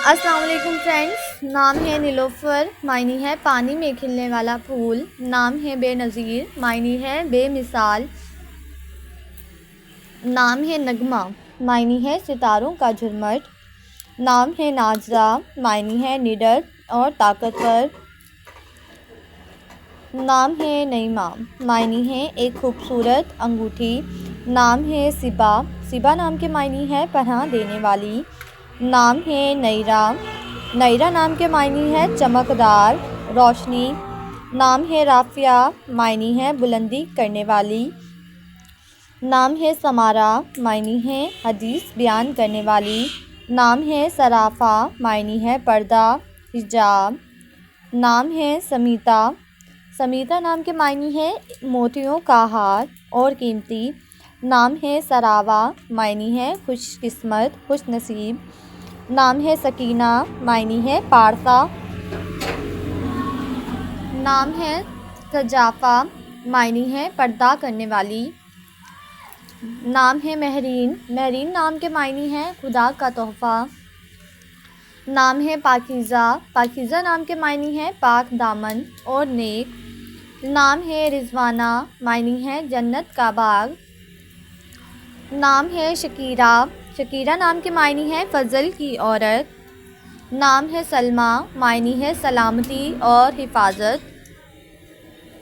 अस्सलाम वालेकुम फ्रेंड्स। नाम है नीलोफ़र, मायने है पानी में खिलने वाला फूल। नाम है बेनज़ीर, मायने है बेमिसाल। नाम है नगमा, मायने है सितारों का झुरमुट। नाम है नाज़ा, मायने है निडर और ताकतवर। नाम है नईमा, मायने है एक खूबसूरत अंगूठी। नाम है सिबा, सिबा नाम के मायने है पनाह देने वाली। नाम है नैरा, नैरा नाम के मायने है चमकदार, रोशनी। नाम है राफ़िया, मायने है बुलंदी करने वाली। नाम है समारा, मायने है हदीस बयान करने वाली। नाम है सराफ़ा, मायने है पर्दा, हिजाब। नाम है समीता, समीता नाम के मायने है मोतियों का हार और कीमती। नाम है सरावा, मायने है खुशकिस्मत, खुशनसीब। नाम है सकीना, मायने है पारसा। नाम है सजाफ़ा, मायने है पर्दा करने वाली। नाम है महरीन, महरीन नाम के मायने हैं खुदा का तोहफ़ा। नाम है पाकीज़ा, पाकीज़ा नाम के मायने हैं पाक दामन और नेक। नाम है रिज़वाना, मायने है जन्नत का बाग। नाम है शकीरा, शकीरा नाम के मायने हैं फ़ज़ल की औरत। नाम है सलमा, मायने है सलामती और हिफाजत।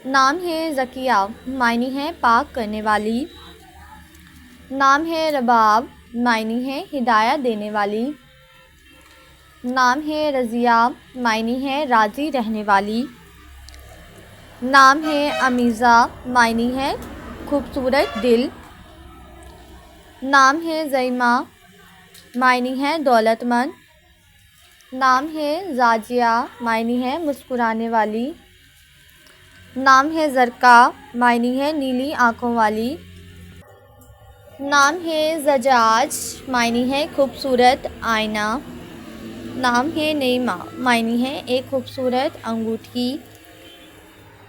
नाम है ज़किया, मायने है पाक करने वाली। नाम है रबाब, मायने है हिदायत देने वाली। नाम है रज़िया, मायने है राज़ी रहने वाली। नाम है अमीज़ा, मायने है खूबसूरत दिल। नाम है ज़ईमा, मायने है दौलतमंद। नाम है ज़ाजिया, मायने है मुस्कुराने वाली। नाम है ज़रका, मायने है नीली आँखों वाली। नाम है ज़जाज, मायने है खूबसूरत आईना। नाम है नईमा, मायने है एक खूबसूरत अंगूठी।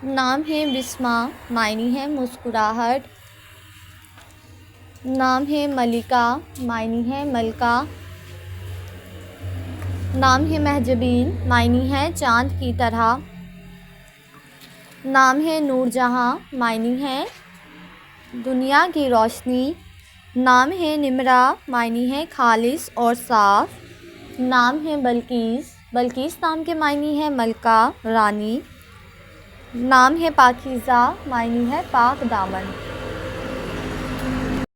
नाम है बिस्मा, मायने है मुस्कुराहट। नाम है मलिका, मायने है मलका। नाम है महजबीन, मायने है चाँद की तरह। नाम है नूरजहाँ, मायने है दुनिया की रोशनी। नाम है निमरा, मायने है खालिस और साफ़। नाम है बल्कीस, बल्कीस नाम के मायने है मलका, रानी। नाम है पाकीज़ा, मायने है पाक दामन।